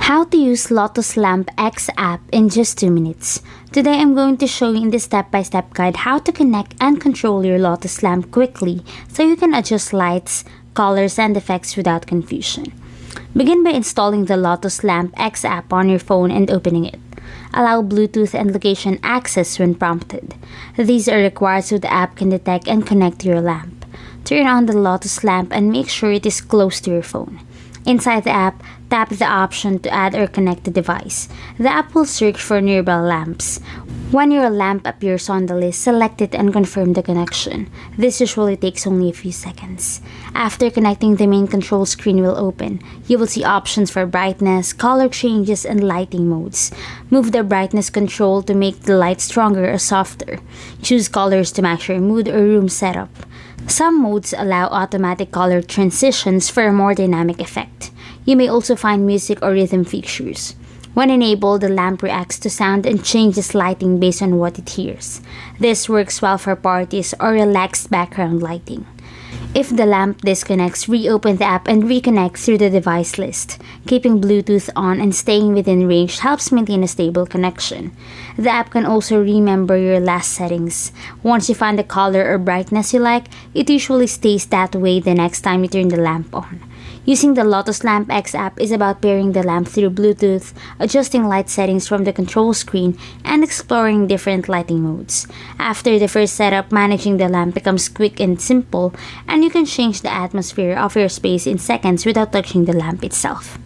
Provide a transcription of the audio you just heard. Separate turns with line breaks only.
How to use Lotus Lamp X app in just 2 minutes. Today I'm going to show you in this step-by-step guide how to connect and control your Lotus lamp quickly so you can adjust lights, colors, and effects without confusion. Begin by installing the Lotus Lamp X app on your phone and opening it. Allow Bluetooth and location access when prompted. These are required so the app can detect and connect to your lamp. Turn on the Lotus lamp and make sure it is close to your phone. Inside the app, tap the option to add or connect the device. The app will search for nearby lamps. When your lamp appears on the list, select it and confirm the connection. This usually takes only a few seconds. After connecting, the main control screen will open. You will see options for brightness, color changes, and lighting modes. Move the brightness control to make the light stronger or softer. Choose colors to match your mood or room setup. Some modes allow automatic color transitions for a more dynamic effect. You may also find music or rhythm features. When enabled, the lamp reacts to sound and changes lighting based on what it hears. This works well for parties or relaxed background lighting. If the lamp disconnects, reopen the app and reconnect through the device list. Keeping Bluetooth on and staying within range helps maintain a stable connection. The app can also remember your last settings. Once you find the color or brightness you like, it usually stays that way the next time you turn the lamp on. Using the Lotus Lamp X app is about pairing the lamp through Bluetooth, adjusting light settings from the control screen, and exploring different lighting modes. After the first setup, managing the lamp becomes quick and simple, and you can change the atmosphere of your space in seconds without touching the lamp itself.